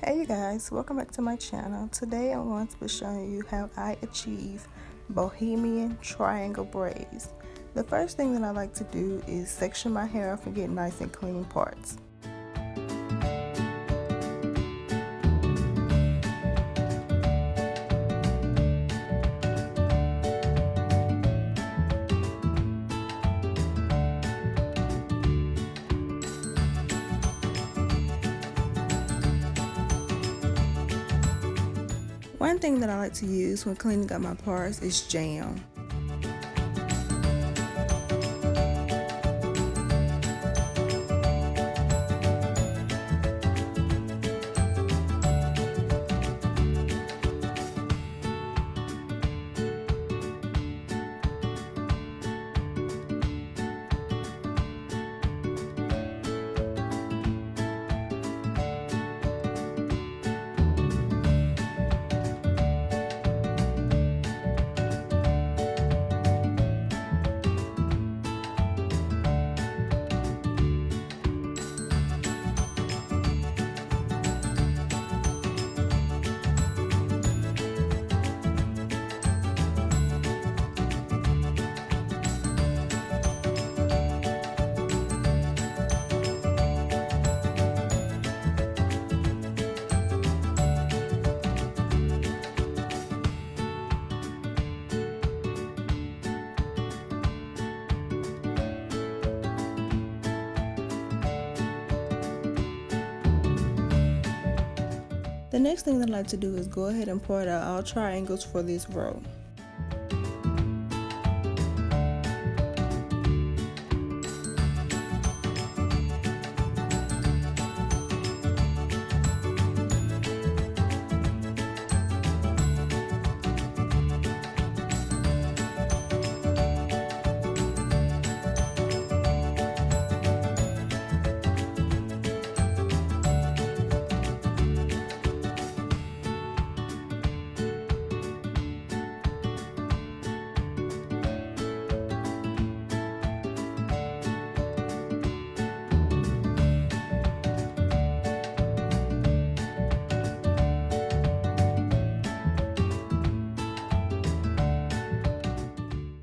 Hey you guys, welcome back to my channel. Today I'm going to be showing you how I achieve Bohemian triangle braids. The first thing that I like to do is section my hair off and get nice and clean parts. One thing that I like to use when cleaning up my parts is jam. The next thing that I like to do is go ahead and part out all triangles for this row.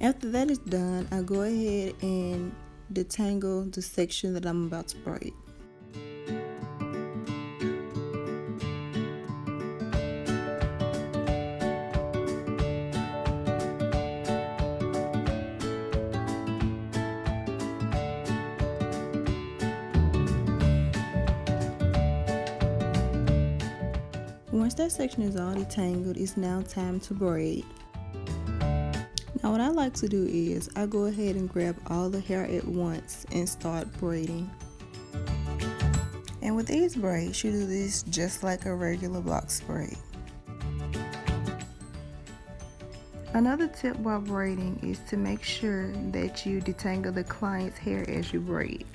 After that is done, I go ahead and detangle the section that I'm about to braid. Once that section is all detangled, it's now time to braid. Now what I like to do is I go ahead and grab all the hair at once and start braiding. And with these braids, you do this just like a regular box braid. Another tip while braiding is to make sure that you detangle the client's hair as you braid.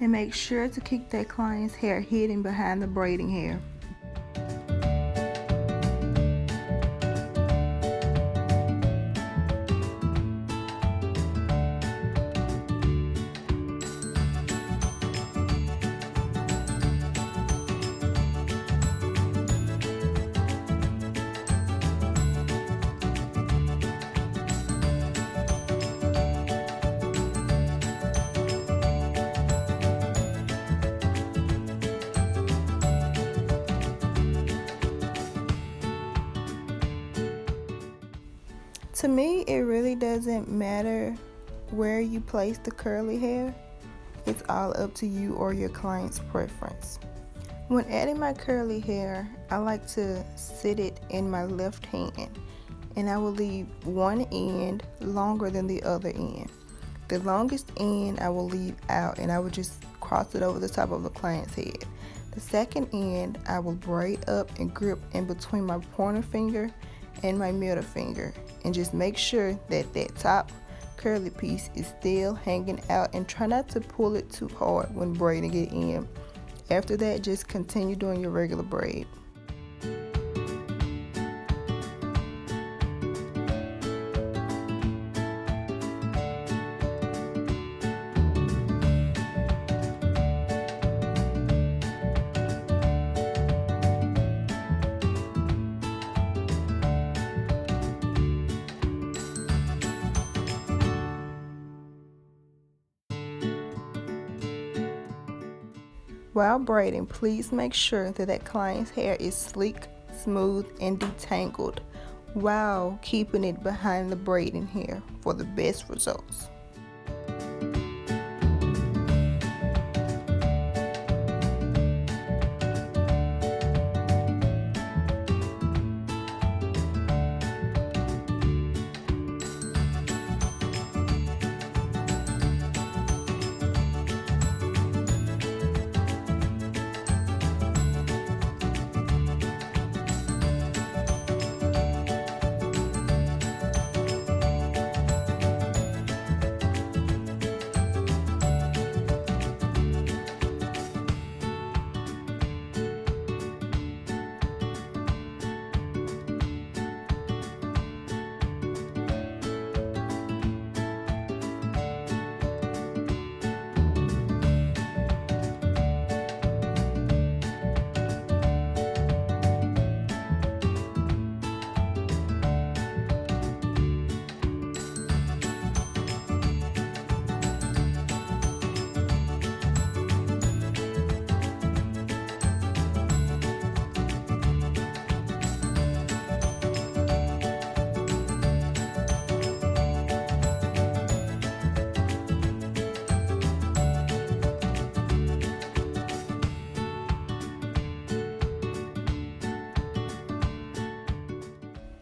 And make sure to keep that client's hair hidden behind the braiding hair. To me, it really doesn't matter where you place the curly hair. It's all up to you or your client's preference. When adding my curly hair, I like to sit it in my left hand, and I will leave one end longer than the other end. The longest end I will leave out, and I will just cross it over the top of the client's head. The second end I will braid up and grip in between my pointer finger and my middle finger, and just make sure that that top curly piece is still hanging out, and try not to pull it too hard when braiding it in. After that, just continue doing your regular braid. While braiding, please make sure that client's hair is sleek, smooth, and detangled while keeping it behind the braiding hair for the best results.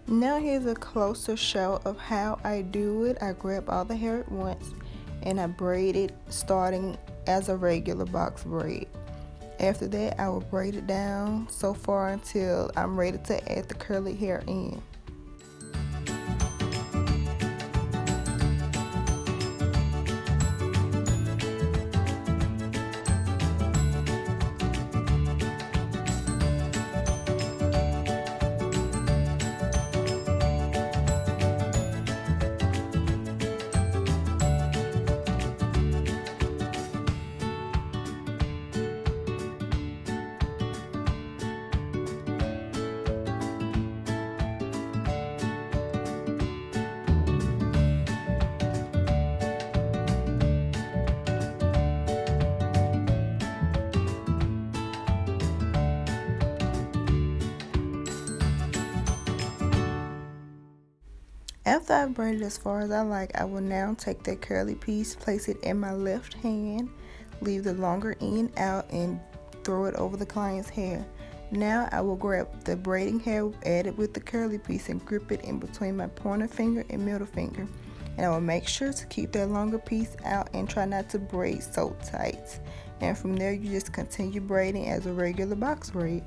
Now here's a closer show of how I do it. I grab all the hair at once and I braid it starting as a regular box braid. After that, I will braid it down so far until I'm ready to add the curly hair in. After I've braided as far as I like, I will now take that curly piece, place it in my left hand, leave the longer end out, and throw it over the client's hair. Now I will grab the braiding hair added with the curly piece and grip it in between my pointer finger and middle finger. And I will make sure to keep that longer piece out and try not to braid so tight. And from there, you just continue braiding as a regular box braid.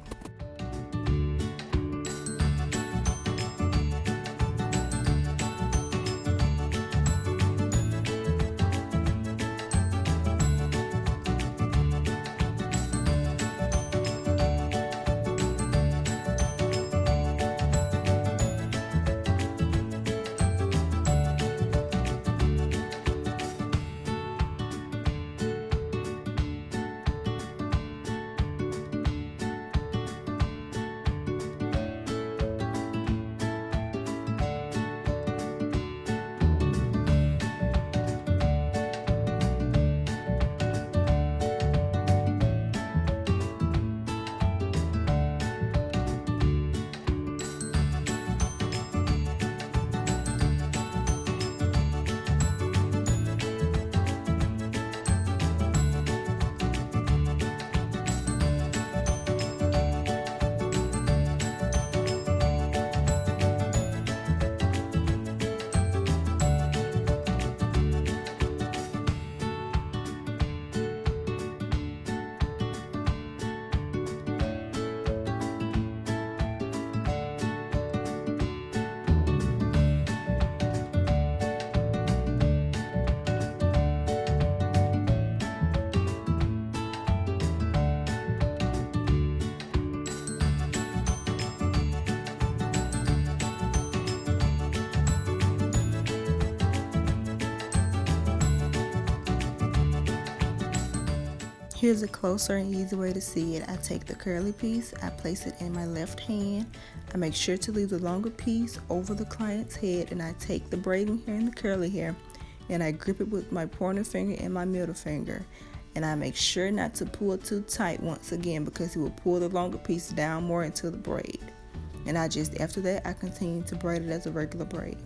Here's a closer and easy way to see it. I take the curly piece, I place it in my left hand. I make sure to leave the longer piece over the client's head, and I take the braiding hair and the curly hair and I grip it with my pointer finger and my middle finger. And I make sure not to pull too tight once again, because it will pull the longer piece down more into the braid. And after that, I continue to braid it as a regular braid.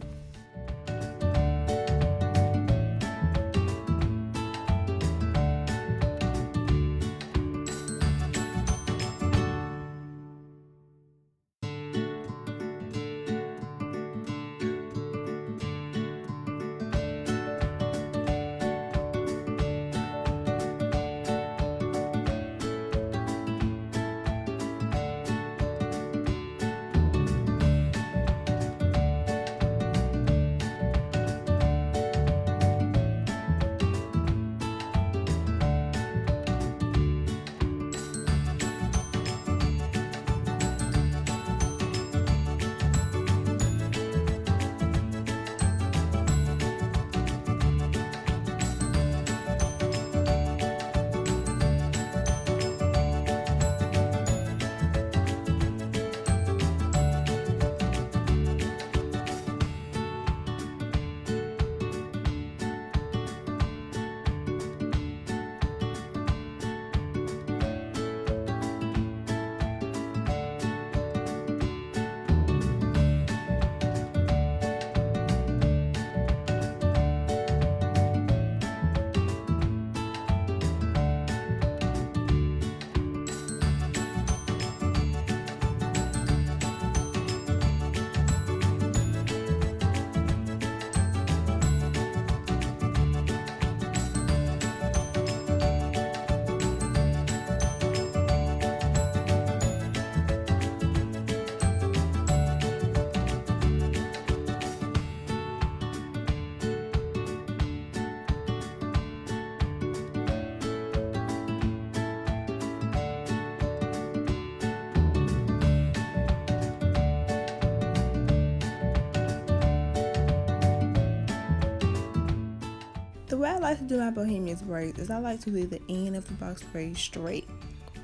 The way I like to do my Bohemian braids is I like to leave the end of the box braid straight,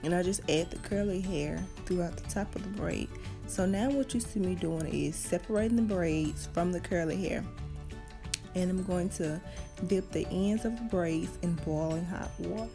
and I just add the curly hair throughout the top of the braid. So now what you see me doing is separating the braids from the curly hair, and I'm going to dip the ends of the braids in boiling hot water.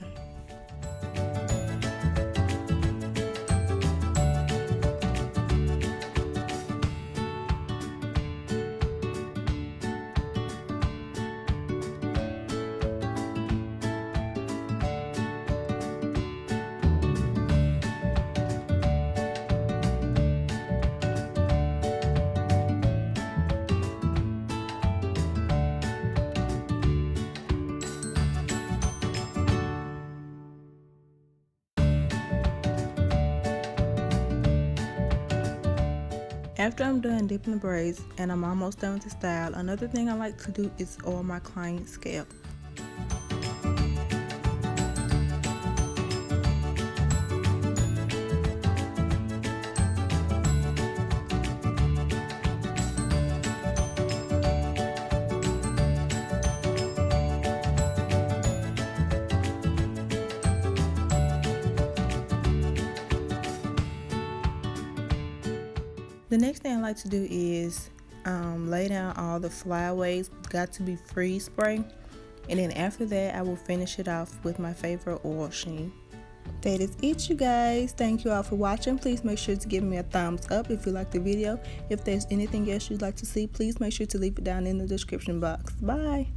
After I'm done dipping the braids and I'm almost done with the style, another thing I like to do is oil my client's scalp. The next thing I like to do is lay down all the flyaways, got to be freeze spray, and then after that I will finish it off with my favorite oil sheen. That is it, you guys. Thank you all for watching. Please make sure to give me a thumbs up if you like the video. If there's anything else you'd like to see, please make sure to leave it down in the description box. Bye.